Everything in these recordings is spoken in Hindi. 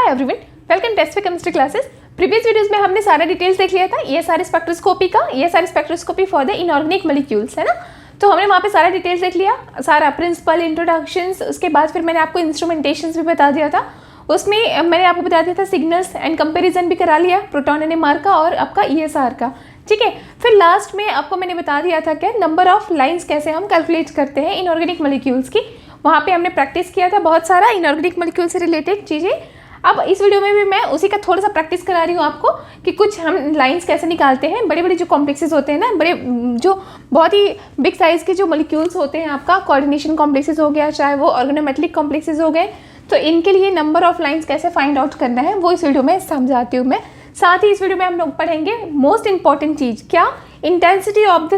हाय everyone, welcome test chemistry classes. Previous videos में हमने सारा डिटेल्स देख लिया था ESR स्पेक्ट्रोस्कोपी का, ESR spectroscopy for the inorganic molecules, है ना। तो हमने वहाँ पे सारा डिटेल्स देख लिया, सारा प्रिंसिपल, इंट्रोडक्शंस। उसके बाद फिर मैंने आपको इंस्ट्रूमेंटेशंस भी बता दिया था। उसमें मैंने आपको बता दिया था सिग्नल्स एंड कंपैरिजन भी करा लिया, प्रोटॉन NMR का और आपका ESR का, ठीक है। फिर लास्ट में आपको मैंने बता दिया था कि नंबर ऑफ लाइंस कैसे हम कैलकुलेट करते हैं इनऑर्गेनिक मॉलिक्यूल्स की। वहाँ पे हमने प्रैक्टिस किया था बहुत सारा इनऑर्गेनिक मॉलिक्यूल से रिलेटेड चीज़ें। अब इस वीडियो में भी मैं उसी का थोड़ा सा प्रैक्टिस करा रही हूँ आपको कि कुछ हम लाइंस कैसे निकालते हैं। बड़े बड़े जो कॉम्प्लेक्सेस होते हैं ना, बड़े जो बहुत ही बिग साइज़ के जो मॉलिक्यूल्स होते हैं, आपका कोऑर्डिनेशन कॉम्प्लेक्सेस हो गया, चाहे वो ऑर्गेनोमेटलिक कॉम्प्लेक्सेस हो गए, तो इनके लिए नंबर ऑफ लाइंस कैसे फाइंड आउट करना है वो इस वीडियो में समझाती हूँ मैं। साथ ही इस वीडियो में हम लोग पढ़ेंगे मोस्ट इंपॉर्टेंट चीज़, क्या, इंटेंसिटी ऑफ द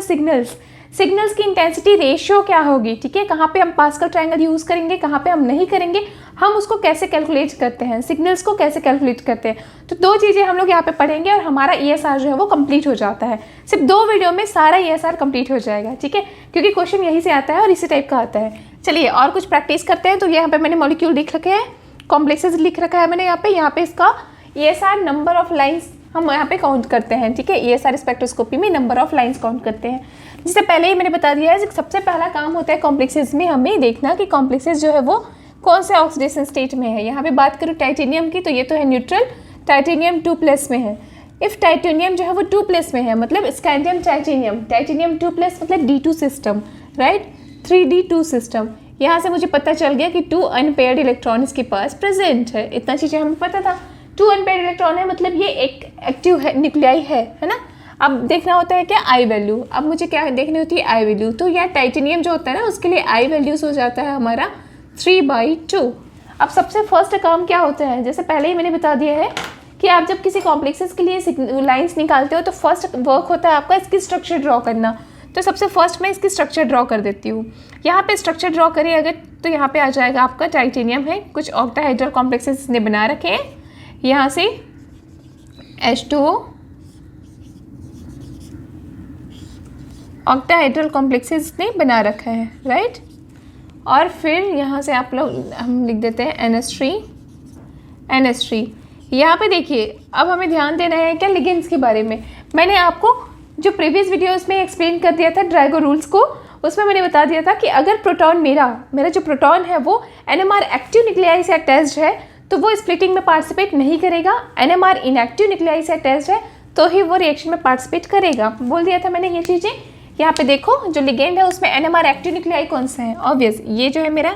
सिग्नल्स की इंटेंसिटी रेशियो क्या होगी, ठीक है। कहाँ पे हम पास्कल ट्रायंगल यूज़ करेंगे, कहाँ पे हम नहीं करेंगे, हम उसको कैसे कैलकुलेट करते हैं, सिग्नल्स को कैसे कैलकुलेट करते हैं। तो दो चीज़ें हम लोग यहाँ पे पढ़ेंगे और हमारा ESR जो है वो कंप्लीट हो जाता है। सिर्फ 2 वीडियो में सारा ESR कंप्लीट हो जाएगा, ठीक है, क्योंकि क्वेश्चन यहीं से आता है और इसी टाइप का आता है। चलिए और कुछ प्रैक्टिस करते हैं। तो यहाँ पे मैंने मॉलिक्यूल लिख रखे हैं, कॉम्प्लेक्सेस लिख रखा है मैंने यहाँ पे इसका ESR नंबर ऑफ लाइन्स हम यहाँ पे काउंट करते हैं, ठीक है। ESR स्पेक्ट्रोस्कोपी में नंबर ऑफ लाइंस काउंट करते हैं। जिससे पहले ही मैंने बता दिया है, सबसे पहला काम होता है कॉम्प्लेक्सेस में हमें देखना कि कॉम्प्लेक्सेस जो है वो कौन से ऑक्सीडेशन स्टेट में है। यहाँ पे बात करूँ टाइटेनियम की, तो ये तो है न्यूट्रल, टाइटेनियम 2+ में है। इफ़ टाइटेनियम जो है वो 2+ में है, मतलब स्कैंडियम टाइटेनियम 2+ मतलब D2 system, right, 3D2 system. यहाँ से मुझे पता चल गया कि 2 अनपेयर्ड इलेक्ट्रॉन इसके पास प्रेजेंट है। इतना चीज़ें हमें पता था। 2 अनपेयर्ड इलेक्ट्रॉन है, मतलब ये एक एक्टिव है, न्यूक्लियाई है ना। अब देखना होता है क्या, आई वैल्यू। अब मुझे क्या देखनी होती है, आई वैल्यू। तो यार टाइटेनियम जो होता है ना, उसके लिए आई वैल्यूज हो जाता है हमारा 3/2। अब सबसे फर्स्ट काम क्या होता है, जैसे पहले ही मैंने बता दिया है कि आप जब किसी कॉम्प्लेक्सेस के लिए लाइंस निकालते हो तो फर्स्ट वर्क होता है आपका इसकी स्ट्रक्चर ड्रॉ करना। तो सबसे फर्स्ट मैं इसकी स्ट्रक्चर ड्रॉ कर देती हूँ। यहाँ पे स्ट्रक्चर ड्रॉ करें अगर, तो यहाँ पे आ जाएगा आपका टाइटेनियम है, कुछ ऑक्टाहाइड्रल कॉम्प्लेक्सेस ने बना रखे हैं। यहाँ से H2O ऑक्टाहाइड्रल कॉम्प्लेक्सेस ने बना रखा है, राइट। और फिर यहाँ से आप लोग हम लिख देते हैं NH3। यहाँ पे देखिए, अब हमें ध्यान देना है क्या, लिगेंड्स के बारे में। मैंने आपको जो प्रीवियस वीडियोस में एक्सप्लेन कर दिया था ड्रैगो रूल्स को, उसमें मैंने बता दिया था कि अगर प्रोटॉन मेरा जो प्रोटॉन है वो NMR एक्टिव न्यूक्लियाई से अटैच्ड है तो वो स्प्लिटिंग में पार्टिसिपेट नहीं करेगा। NMR इनएक्टिव न्यूक्लियाई से अटैच्ड है तो ही वो रिएक्शन में पार्टिसिपेट करेगा। बोल दिया था मैंने ये चीज़ें। यहाँ पे देखो जो लिगेंड है उसमें NMR एक्टिव न्यूक्लियाई कौन सा है, ऑब्वियस ये जो है मेरा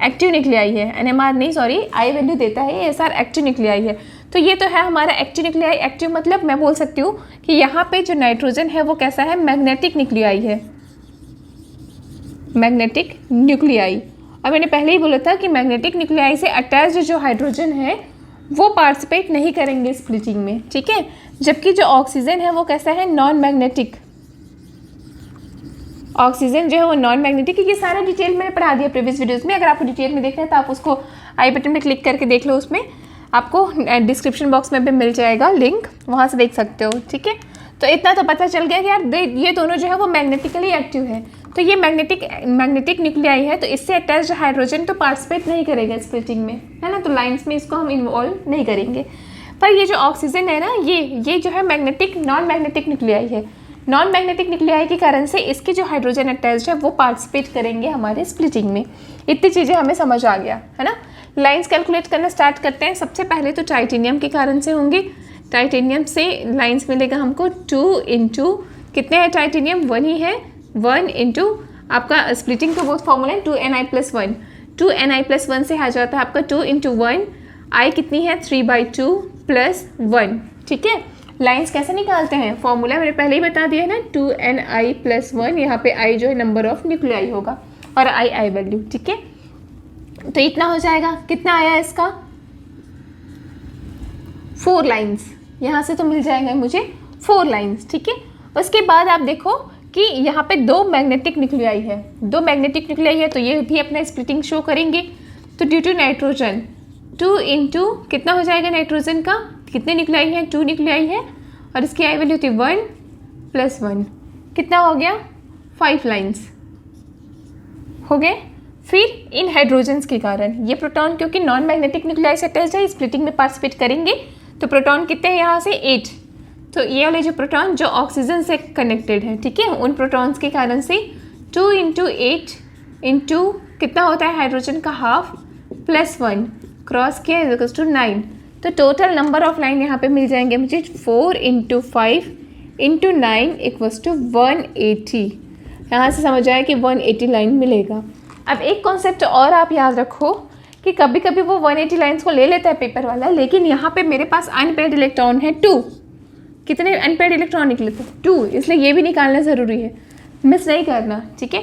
एक्टिव न्यूक्लियाई है। NMR नहीं, सॉरी, आई वैल्यू देता है, ESR एक्टिव न्यूक्लियाई है। तो ये तो है हमारा एक्टिव न्यूक्लियाई। एक्टिव मतलब मैं बोल सकती हूँ कि यहाँ पे जो नाइट्रोजन है वो कैसा है, मैग्नेटिक न्यूक्लियाई है, मैग्नेटिक न्यूक्लियाई। और मैंने पहले ही बोला था कि मैग्नेटिक न्यूक्लियाई से अटैच्ड जो हाइड्रोजन है वो पार्टिसिपेट नहीं करेंगे स्प्लिटिंग में, ठीक है। जबकि जो ऑक्सीजन है वो कैसा है, नॉन मैग्नेटिक। ऑक्सीजन जो है वो नॉन मैग्नेटिक। ये सारा डिटेल मैंने पढ़ा दिया प्रीवियस वीडियोस में। अगर आपको डिटेल में देखना है तो आप उसको आई बटन में क्लिक करके देख लो, उसमें आपको डिस्क्रिप्शन बॉक्स में भी मिल जाएगा लिंक, वहाँ से देख सकते हो, ठीक है। तो इतना तो पता चल गया कि यार ये दोनों जो है वो मैग्नेटिकली एक्टिव है। तो ये मैग्नेटिक न्यूक्लियाई है, तो इससे अटैच्ड हाइड्रोजन तो पार्टिसिपेट नहीं करेगा स्प्लिटिंग में, है ना। तो लाइंस में इसको हम इन्वॉल्व नहीं करेंगे। पर ये जो ऑक्सीजन है ना, ये जो है नॉन मैग्नेटिक न्यूक्लियाई है। नॉन मैग्नेटिक न्यूक्लियाई के कारण से इसके जो हाइड्रोजन अटैच्ड है वो पार्टिसिपेट करेंगे हमारे स्प्लिटिंग में। इतनी चीज़ें हमें समझ आ गया, है ना। लाइंस कैलकुलेट करना स्टार्ट करते हैं। सबसे पहले तो टाइटेनियम के कारण से होंगे। टाइटेनियम से लाइंस मिलेगा हमको 2 इंटू, कितने है टाइटेनियम, 1 ही है, 1 इंटू आपका स्प्लिटिंग का बहुत फॉर्मूला है 2Ni+1। 2Ni+1 से आ जाता है आपका 2 इंटू 1, आई कितनी है 3/2 + 1, ठीक है। लाइंस कैसे निकालते हैं, फॉर्मूला मैंने पहले ही बता दिया है ना, 2Ni+1। यहाँ पे आई जो है नंबर ऑफ न्यूक्लियाई होगा और आई वैल्यू, ठीक है। तो इतना हो जाएगा। कितना आया इसका, 4 लाइंस। यहाँ से तो मिल जाएगा मुझे 4 लाइंस, ठीक है। उसके बाद आप देखो कि यहाँ पे 2 मैग्नेटिक न्यूक्लियाई है, 2 मैग्नेटिक न्यूक्लियाई है, तो ये भी अपना स्प्लिटिंग शो करेंगे। तो ड्यू टू नाइट्रोजन 2 इंटू कितना हो जाएगा, नाइट्रोजन का कितने न्यूक्लियाई है, 2 न्यूक्लियाई है, और इसकी आई वैल्यू थी 1 + 1, कितना हो गया, 5 लाइंस हो गए। फिर इन हाइड्रोजन्स के कारण ये प्रोटॉन क्योंकि नॉन मैग्नेटिक न्यूक्लियाई से अटैच है, स्प्लिटिंग में पार्टिसिपेट करेंगे, तो प्रोटॉन कितने हैं यहाँ से 8। तो ये वाले जो प्रोटॉन जो ऑक्सीजन से कनेक्टेड है, ठीक है, उन प्रोटॉन्स के कारण से 2 × 8 इंटू कितना होता है हाइड्रोजन का हाफ प्लस 1 क्रॉस किया इज इक्वल्स टू 9। तो टोटल नंबर ऑफ लाइन यहाँ पे मिल जाएंगे मुझे 4 × 5 × 9 इक्वल्स टू 180। यहाँ से समझ आया कि 180 लाइन मिलेगा। अब एक कॉन्सेप्ट और आप याद रखो कि कभी कभी वो 180 लाइन्स को ले लेता है पेपर वाला, लेकिन यहाँ पे मेरे पास अनपेयर्ड इलेक्ट्रॉन है 2। कितने अनपेयर्ड इलेक्ट्रॉन निकले थे 2, इसलिए ये भी निकालना ज़रूरी है, मिस नहीं करना, ठीक है।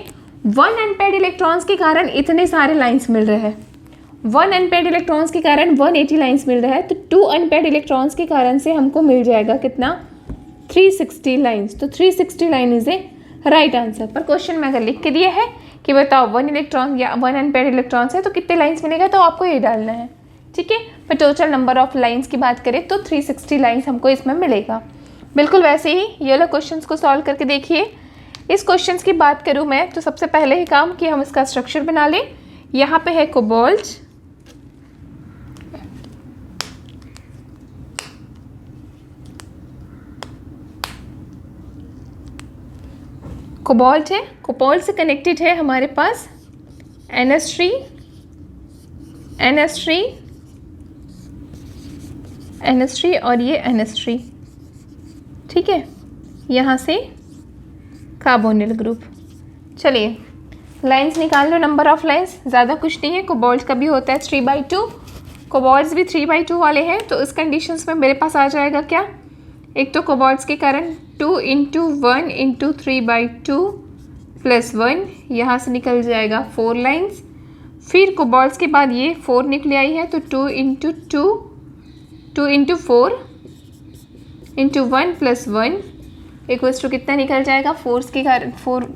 1 अनपेयर्ड इलेक्ट्रॉन्स के कारण इतने सारे लाइन्स मिल रहे हैं, 1 अनपेयर्ड इलेक्ट्रॉन्स के कारण 180 लाइन्स मिल रहा है, तो 2 अनपेयर्ड इलेक्ट्रॉन्स के कारण से हमको मिल जाएगा कितना 360 लाइन्स। तो 360 line is a right answer. पर क्वेश्चन में अगर लिख के दिया है कि बताओ 1 इलेक्ट्रॉन या 1 अनपेयर्ड इलेक्ट्रॉन्स है तो कितने लाइन्स मिलेगा, तो आपको ये डालना है, ठीक है। पर टोटल नंबर ऑफ लाइन्स की बात करें तो 360 लाइन्स हमको इसमें मिलेगा। बिल्कुल वैसे ही ये वाला क्वेश्चंस को सॉल्व करके देखिए। इस क्वेश्चंस की बात करूँ मैं तो सबसे पहले ही काम कि हम इसका स्ट्रक्चर बना लें। यहाँ पे है कोबाल्ट, कोबाल्ट है, कोबाल्ट से कनेक्टेड है हमारे पास NH3 और ये NH3, ठीक है। यहाँ से कार्बोनिल ग्रुप। चलिए लाइंस निकाल लो, नंबर ऑफ लाइंस ज़्यादा कुछ नहीं है। कोबाल्ट का भी होता है 3/2, कोबाल्ट्स भी 3/2 वाले हैं। तो इस कंडीशंस में मेरे पास आ जाएगा क्या, एक तो कोबाल्ट्स के कारण 2 × 1 × 3/2 + 1, यहाँ से निकल जाएगा 4 लाइन्स। फिर कोबाल्ट्स के बाद ये 4 न्यूक्लियाई है तो 2 × 2 2 × 4 × 1 + 1 इक्वल्स टू कितना निकल जाएगा 4 के कारण 4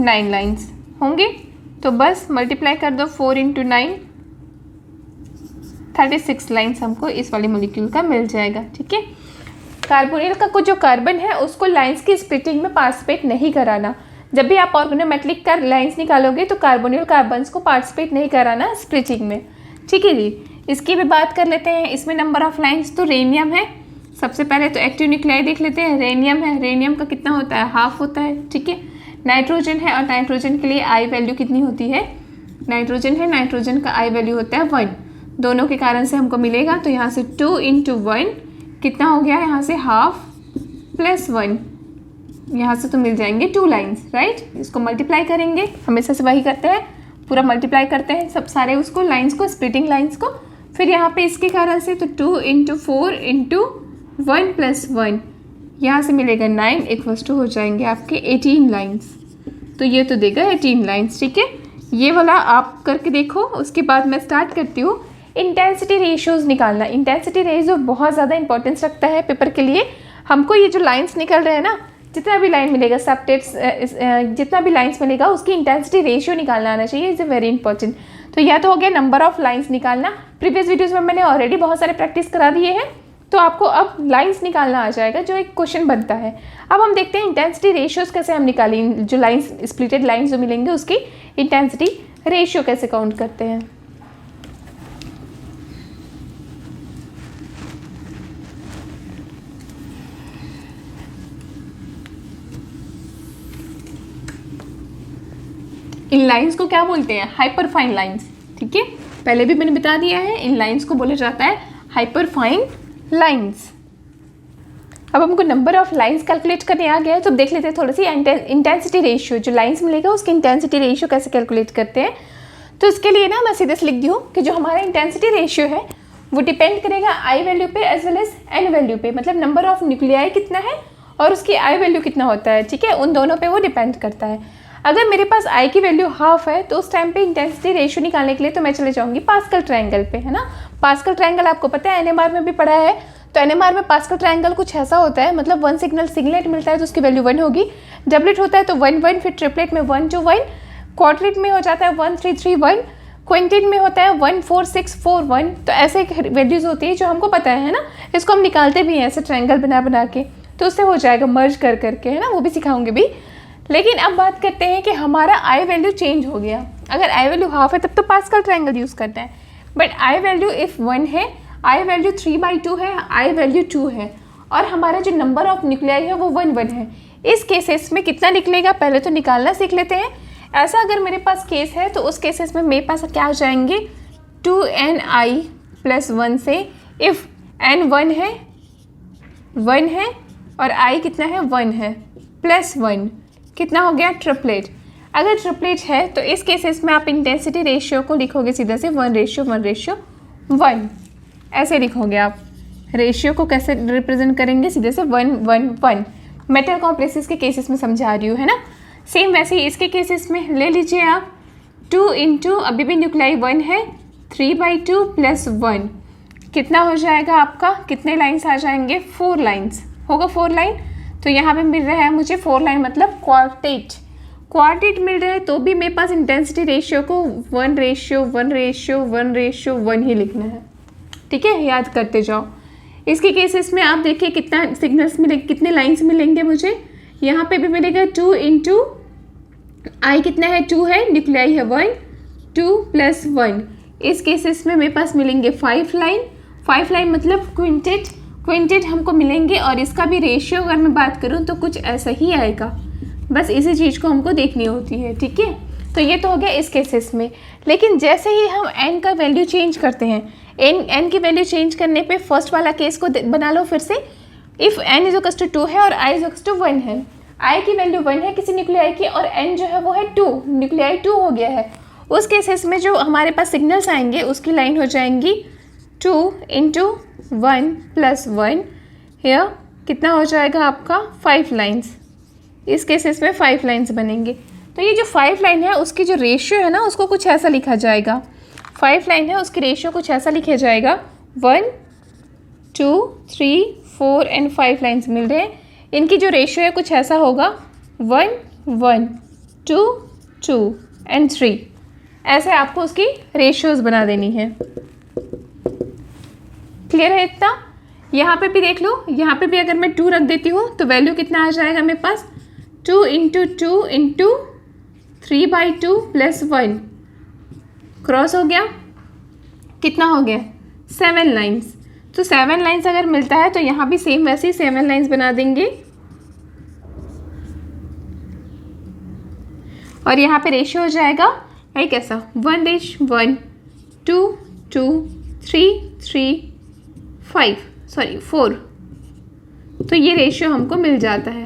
9 लाइन्स होंगे। तो बस मल्टीप्लाई कर दो 4 × 9 36 लाइन्स हमको इस वाले मॉलिक्यूल का मिल जाएगा, ठीक है। कार्बोनिल का कुछ जो कार्बन है उसको लाइन्स की स्प्लिटिंग में पार्टिसिपेट नहीं कराना। जब भी आप ऑर्गेनोमेटेलिक का लाइन्स निकालोगे तो कार्बोनिल कार्बन्स को पार्टिसिपेट नहीं कराना स्प्लिटिंग में, ठीक है जी। इसकी भी बात कर लेते हैं। इसमें नंबर ऑफ लाइन्स तो रेनियम है, सबसे पहले तो एक्टिव न्यूक्लियाई देख लेते हैं। रेनियम है, रेनियम का कितना होता है, हाफ होता है, ठीक है। नाइट्रोजन है और नाइट्रोजन के लिए आई वैल्यू कितनी होती है, नाइट्रोजन है, नाइट्रोजन का आई वैल्यू होता है 1। दोनों के कारण से हमको मिलेगा तो यहाँ से 2 × 1 कितना हो गया, यहाँ से हाफ + 1, यहाँ से तो मिल जाएंगे 2 लाइन्स, राइट। इसको मल्टीप्लाई करेंगे, हमेशा से वही करते हैं, पूरा मल्टीप्लाई करते हैं सब सारे उसको लाइन्स को, स्प्लिटिंग लाइन्स को। फिर यहाँ पे इसके कारण से तो 2 × 4 × 1 + 1, यहाँ से मिलेगा 9 इक्वल्स टू हो जाएंगे आपके 18 लाइन्स। तो ये तो देगा 18 लाइन्स, ठीक है। ये वाला आप करके देखो। उसके बाद मैं स्टार्ट करती हूँ इंटेंसिटी रेशियोज़ निकालना। इंटेंसिटी रेशियो बहुत ज़्यादा इंपॉर्टेंस रखता है पेपर के लिए। हमको ये जो लाइन्स निकल रहे हैं ना, जितना भी लाइन मिलेगा सब्टेट्स, जितना भी लाइन्स मिलेगा उसकी इंटेंसिटी रेशियो निकालना आना चाहिए, इज़ वेरी इंपॉर्टेंट। तो यह तो हो गया नंबर ऑफ लाइन्स निकालना। प्रीवियस वीडियोज़ में मैंने ऑलरेडी बहुत सारे प्रैक्टिस करा दिए हैं, तो आपको अब लाइन्स निकालना आ जाएगा जो एक क्वेश्चन बनता है। अब हम देखते हैं इंटेंसिटी रेशियोज़ कैसे हम निकालें, जो लाइन्स स्प्लिटेड लाइन्स जो मिलेंगे उसकी इंटेंसिटी रेशियो कैसे काउंट करते हैं। इन लाइन्स को क्या बोलते हैं, हाइपरफाइन लाइन्स, ठीक है। पहले भी मैंने बता दिया है, इन लाइन्स को बोला जाता है हाइपरफाइन लाइन्स। अब हमको नंबर ऑफ लाइन्स कैलकुलेट करने आ गया है, तो देख लेते हैं थोड़ी सी इंटेंसिटी रेशियो, जो लाइन्स मिलेगा उसकी इंटेंसिटी रेशियो कैसे कैलकुलेट करते हैं। तो इसके लिए ना मैं सीधे से लिख दी हूँ कि जो हमारा इंटेंसिटी रेशियो है वो डिपेंड करेगा आई वैल्यू पे as well as N value पे, मतलब नंबर ऑफ न्यूक्लियाई कितना है और उसकी आई वैल्यू कितना होता है, ठीक है। उन दोनों पे वो डिपेंड करता है। अगर मेरे पास आई की वैल्यू हाफ है तो उस टाइम पे इंटेंसिटी रेशियो निकालने के लिए तो मैं चले जाऊँगी पास्कल ट्रायंगल पे, है ना। पास्कल ट्रायंगल आपको पता है, NMR में भी पढ़ा है। तो NMR में पास्कल ट्रायंगल कुछ ऐसा होता है, मतलब 1 सिग्नल सिंगलेट मिलता है तो उसकी वैल्यू 1 होगी, डबलेट होता है तो 1 1, फिर ट्रिपलेट में 1 2 1, क्वाड्रेट में हो जाता है 1 3 3 1, क्विंटेट में होता है 1 4 6 4 1। तो ऐसे वैल्यूज़ होती है जो हमको पता है ना, इसको हम निकालते भी हैं ऐसे ट्रायंगल बना बना के, तो उससे हो जाएगा मर्ज कर करके, है ना, वो भी सिखाऊंगी भी। लेकिन अब बात करते हैं कि हमारा आई वैल्यू चेंज हो गया। अगर आई वैल्यू हाफ है तब तो पास्कल ट्रायंगल यूज़ करते हैं, बट आई वैल्यू इफ़ 1 है, आई वैल्यू 3/2 है, आई वैल्यू 2 है और हमारा जो नंबर ऑफ न्यूक्लियाई है वो 1 है। इस केसेस में कितना निकलेगा पहले तो निकालना सीख लेते हैं। ऐसा अगर मेरे पास केस है तो उस केसेस में मेरे पास क्या आ जाएंगे 2ni + 1 से इफ़ n 1 है और i कितना है 1 है +1 कितना हो गया ट्रिपलेट। अगर ट्रिपलेट है तो इस केसेस में आप इंटेंसिटी रेशियो को लिखोगे सीधा से 1:1:1 ऐसे लिखोगे आप। रेशियो को कैसे रिप्रेजेंट करेंगे सीधे से 1:1:1। मेटल कॉम्प्लेक्सेस के केसेस में समझा रही हूँ, है ना। सेम वैसे ही इसके केसेस में ले लीजिए आप 2 × अभी भी न्यूक्लियाई 1 है 3/2 + 1 कितना हो जाएगा आपका, कितने लाइन्स आ जाएंगे 4 लाइन्स होगा 4 लाइन। तो यहाँ पे मिल रहा है मुझे 4 लाइन मतलब क्वार्टेट मिल रहा है, तो भी मेरे पास इंटेंसिटी रेशियो को 1:1:1:1 ही लिखना है। ठीक है, याद करते जाओ। इसके केसेस में आप देखिए कितना सिग्नल्स मिले, कितने लाइन्स मिलेंगे मुझे। यहाँ पे भी मिलेगा 2 × i कितना है 2 है, न्यूक्लियाई है 1 2 + 1। इस केसेस में मेरे पास मिलेंगे 5 लाइन मतलब क्विंटेट हमको मिलेंगे और इसका भी रेशियो अगर मैं बात करूँ तो कुछ ऐसा ही आएगा। बस इसी चीज़ को हमको देखनी होती है। ठीक है, तो ये तो हो गया इस केसेस में। लेकिन जैसे ही हम n का वैल्यू चेंज करते हैं, n की वैल्यू चेंज करने पे फर्स्ट वाला केस को बना लो फिर से। इफ़ n = 2 है और i = 1 है, i की वैल्यू 1 है किसी न्यूक्लियाई की और n जो है वो है 2, न्यूक्लियाई 2 हो गया है। उस केसेस में जो हमारे पास सिग्नल्स आएंगे उसकी लाइन हो जाएंगी 2 × 1 + 1 या कितना हो जाएगा आपका 5 लाइन्स। इस केसेस में 5 लाइन्स बनेंगे। तो ये जो 5 लाइन है उसकी जो रेशियो है ना उसको कुछ ऐसा लिखा जाएगा। 5 लाइन है उसकी रेशियो कुछ ऐसा लिखा जाएगा 1 2 3 4 एंड 5 लाइन्स मिल रहे हैं। इनकी जो रेशियो है कुछ ऐसा होगा 1 1 2 2 एंड 3। ऐसे आपको उसकी रेशियोज बना देनी है। क्लियर है इतना। यहाँ पे भी देख लो, यहाँ पे भी अगर मैं 2 रख देती हूँ तो वैल्यू कितना आ जाएगा मेरे पास 2 × 2 × 3/2 + 1 क्रॉस हो गया, कितना हो गया 7 लाइन्स। तो 7 लाइन्स अगर मिलता है तो यहाँ भी सेम वैसे ही 7 लाइन्स बना देंगे और यहाँ पे रेशियो हो जाएगा है कैसा 1:1 2 2 3 3 4। तो ये रेशियो हमको मिल जाता है।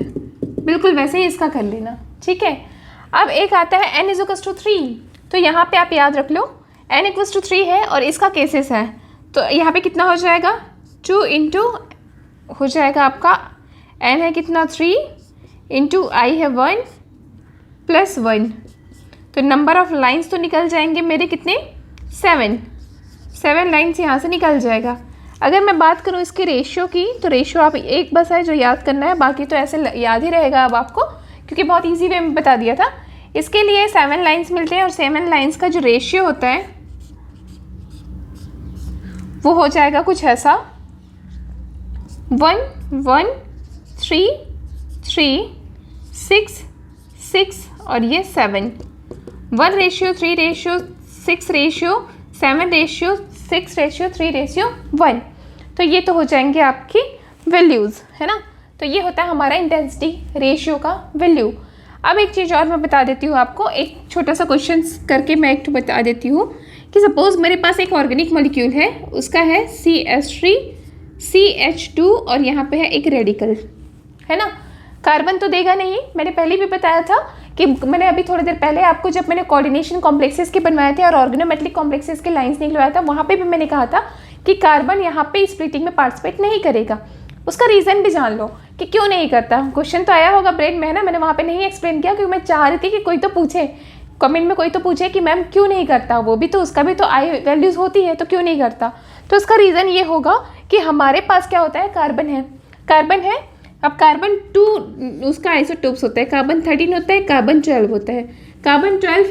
बिल्कुल वैसे ही इसका कर लेना। ठीक है, अब एक आता है n = 3। तो यहाँ पे आप याद रख लो n = 3 है और इसका केसेस है। तो यहाँ पे कितना हो जाएगा 2 × हो जाएगा आपका n है कितना 3 × i है 1 + 1। तो नंबर ऑफ लाइंस तो निकल जाएंगे मेरे कितने 7 लाइन्स यहाँ से निकल जाएगा। अगर मैं बात करूँ इसके रेशियो की तो रेशियो आप एक बस है जो याद करना है, बाकी तो ऐसे याद ही रहेगा अब आपको क्योंकि बहुत इजी वे में बता दिया था। इसके लिए 7 लाइन्स मिलते हैं और 7 लाइन्स का जो रेशियो होता है वो हो जाएगा कुछ ऐसा 1 1 3 3 6 6 और ये 7 1:3:6:7:7:6:3:1। तो ये तो हो जाएंगे आपकी वैल्यूज़, है ना। तो ये होता है हमारा इंटेंसिटी रेशियो का वैल्यू। अब एक चीज़ और मैं बता देती हूँ आपको, एक छोटा सा क्वेश्चन करके मैं एक बता देती हूँ कि सपोज़ मेरे पास एक ऑर्गेनिक मॉलिक्यूल है, उसका है CH3 CH2 और यहाँ पे है एक रेडिकल, है ना। कार्बन तो देगा नहीं, मैंने पहले भी बताया था कि मैंने अभी थोड़ी देर पहले आपको जब मैंने कोऑर्डिनेशन कॉम्प्लेक्सेस के बनवाए थे और ऑर्गेनोमेटलिक कॉम्प्लेक्सेस के लाइंस निकलवाया था वहाँ पे भी मैंने कहा था कि कार्बन यहाँ पे स्प्लिटिंग में पार्टिसिपेट नहीं करेगा। उसका रीज़न भी जान लो कि क्यों नहीं करता। क्वेश्चन तो आया होगा ब्रेन में, है ना। मैंने वहाँ पे नहीं एक्सप्लेन किया क्योंकि मैं चाह रही थी कि कोई तो पूछे, कमेंट में कोई तो पूछे कि मैम क्यों नहीं करता, वो भी तो उसका भी तो आई वैल्यूज़ होती है तो क्यों नहीं करता। तो उसका रीज़न ये होगा कि हमारे पास क्या होता है, कार्बन है। अब कार्बन 2 उसका आइसोटोप्स होता है, कार्बन 13 होता है, कार्बन 12 होता है। कार्बन 12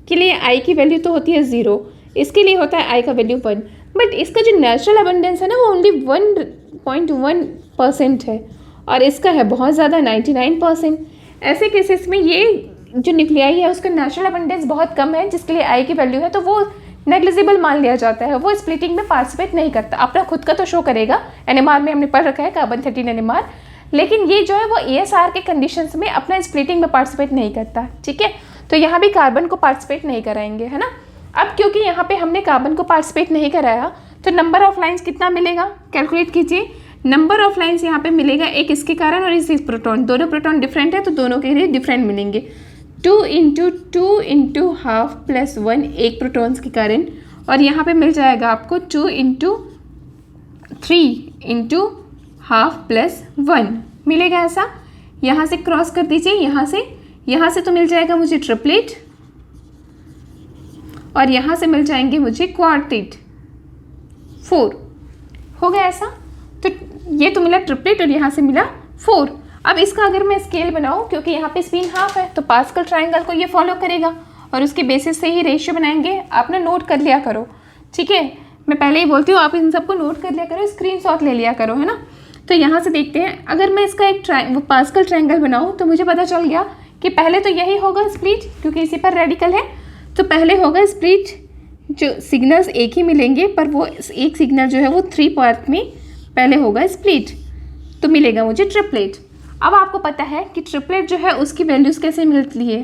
के लिए आई की वैल्यू तो होती है 0, इसके लिए होता है आई का वैल्यू 1। बट इसका जो नेचुरल अबंडेंस है ना वो ओनली 1.1% है और इसका है बहुत ज़्यादा 99%। ऐसे केसेस में ये जो न्यूक्लियाई है उसका नेचुरल अबंडेंस बहुत कम है, जिसके लिए आई की वैल्यू है तो वो नेग्लिजिबल मान लिया जाता है, वो स्प्लिटिंग में पार्टिसिपेट नहीं करता। अपना खुद का तो शो करेगा, एनएमआर में हमने पढ़ रखा है कार्बन 13 एनएमआर, लेकिन ये जो है वो ESR के कंडीशंस में अपना स्प्लिटिंग में पार्टिसिपेट नहीं करता। ठीक है, तो यहाँ भी कार्बन को पार्टिसिपेट नहीं कराएंगे, है ना। अब क्योंकि यहाँ पे हमने कार्बन को पार्टिसिपेट नहीं कराया तो नंबर ऑफ लाइन्स कितना मिलेगा, कैलकुलेट कीजिए। नंबर ऑफ लाइन्स यहाँ पे मिलेगा एक इसके कारण और इस प्रोटॉन, दोनों प्रोटॉन डिफरेंट है तो दोनों के लिए डिफरेंट मिलेंगे। 2 × 2 × हाफ प्लस 1 एक प्रोटॉन्स के कारण, और यहाँ पे मिल जाएगा आपको 2 × 3 × हाफ प्लस 1 मिलेगा ऐसा। यहाँ से क्रॉस कर दीजिए, यहाँ से तो मिल जाएगा मुझे ट्रिपलेट और यहाँ से मिल जाएंगे मुझे क्वार्टेट, 4 हो गया ऐसा। तो ये तो मिला ट्रिपलेट और यहाँ से मिला 4। अब इसका अगर मैं स्केल बनाऊँ, क्योंकि यहाँ पे स्पिन हाफ है तो पास्कल ट्रायंगल को ये फॉलो करेगा और उसके बेसिस से ही रेशियो बनाएंगे। आप ना नोट कर लिया करो, ठीक है, मैं पहले ही बोलती हूँ, आप इन सबको नोट कर लिया करो, स्क्रीनशॉट ले लिया करो, है ना। तो यहाँ से देखते हैं, अगर मैं इसका एक पास्कल ट्रायंगल बनाऊँ तो मुझे पता चल गया कि पहले तो यही होगा स्प्लिट, क्योंकि इसी पर रेडिकल है, तो पहले होगा स्प्लिट, जो सिग्नल्स एक ही मिलेंगे पर वो एक सिग्नल जो है वो 3 पार्ट में पहले होगा स्प्लिट, तो मिलेगा मुझे ट्रिपलेट। अब आपको पता है कि ट्रिपलेट जो है उसकी वैल्यूज़ कैसे मिलती है,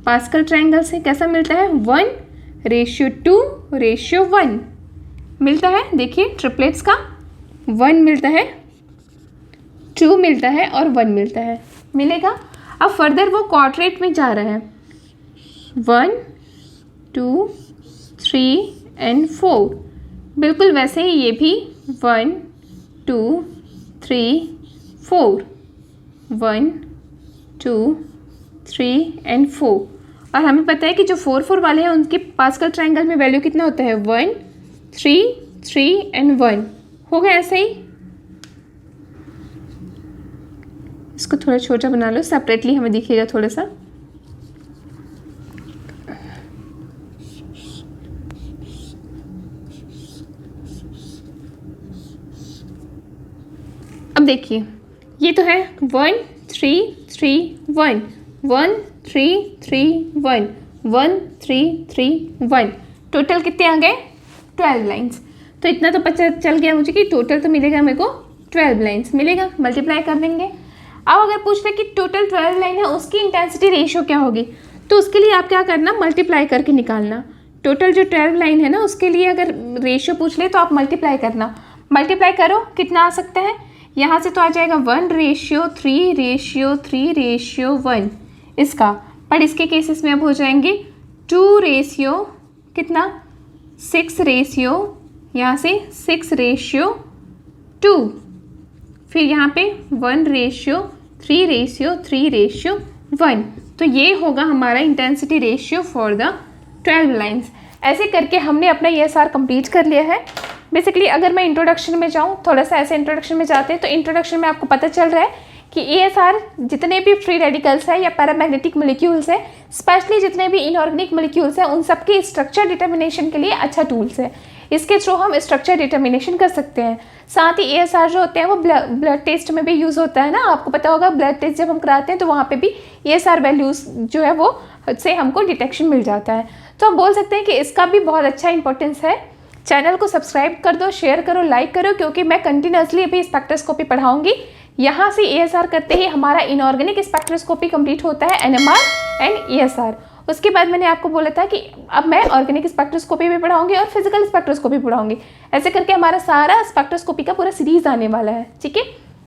पास्कल ट्रायंगल से कैसा मिलता है, 1:2:1 मिलता है। देखिए ट्रिपलेट्स का 1 मिलता है, 2 मिलता है और 1 मिलता है, मिलेगा। अब फर्दर वो क्वाड्रेट में जा रहा है, 1 2 3 और 4, बिल्कुल वैसे ही ये भी 1 2 3 4, 1 2 3 और 4। और हमें पता है कि जो 4 4 वाले हैं उनके पास्कल ट्रायंगल में वैल्यू कितना होता है, 1 3 3 और 1 हो गया ऐसे ही। इसको थोड़ा छोटा बना लो, सेपरेटली हमें दिखेगा थोड़ा सा। अब देखिए ये तो है 1 3 3 1, 1 3 3 1, 1 3 3 1, टोटल कितने आ गए, 12 लाइन्स। तो इतना तो पता चल गया मुझे कि टोटल तो मिलेगा मेरे को 12 लाइन्स मिलेगा, मल्टीप्लाई कर देंगे। अब अगर पूछ ले कि टोटल 12 लाइन है उसकी इंटेंसिटी रेशियो क्या होगी, तो उसके लिए आप क्या करना, मल्टीप्लाई करके निकालना। टोटल जो 12 लाइन है ना उसके लिए अगर रेशियो पूछ ले तो आप मल्टीप्लाई करना, मल्टीप्लाई करो कितना आ सकता है, यहाँ से तो आ जाएगा 1:3:3:1 इसका, पर इसके केसेस में अब हो जाएंगे 2 कितना 6 यहाँ से 6:2, फिर यहाँ पे 1:3:3:1, तो ये होगा हमारा intensity ratio for the 12 lines. ऐसे करके हमने अपना ESR कंप्लीट कर लिया है। बेसिकली अगर मैं इंट्रोडक्शन में जाऊँ, थोड़ा सा ऐसे इंट्रोडक्शन में जाते हैं, तो इंट्रोडक्शन में आपको पता चल रहा है कि ESR जितने भी फ्री रेडिकल्स है या पैरामैग्नेटिक मोलिक्यूल्स है, स्पेशली जितने भी इनऑर्गेनिक मोलिक्यूल्स है, उन सबके स्ट्रक्चर डिटर्मिनेशन के लिए अच्छा टूल्स है। इसके थ्रू हम स्ट्रक्चर डिटर्मिनेशन कर सकते हैं। साथ ही ESR जो होते हैं वो ब्लड टेस्ट में भी यूज़ होता है ना, आपको पता होगा ब्लड टेस्ट जब हम कराते हैं तो वहाँ पे भी ESR वैल्यूज़ जो है वो से हमको डिटेक्शन मिल जाता है। तो हम बोल सकते हैं कि इसका भी बहुत अच्छा इंपॉर्टेंस है। चैनल को सब्सक्राइब कर दो, शेयर करो, लाइक करो, क्योंकि मैं कंटिन्यूसली अभी स्पेक्ट्रोस्कोपी पढ़ाऊँगी। यहाँ से ESR करते ही हमारा इनऑर्गेनिक स्पेक्ट्रोस्कोपी कंप्लीट होता है, NMR एंड ESR। उसके बाद मैंने आपको बोला था कि अब मैं ऑर्गेनिक स्पेक्ट्रोस्कोपी भी पढ़ाऊंगी और फिजिकल स्पेक्ट्रोस्कोपी पढ़ाऊंगी। ऐसे करके हमारा सारा स्पेक्ट्रोस्कोपी का पूरा सीरीज आने वाला है, ठीक है।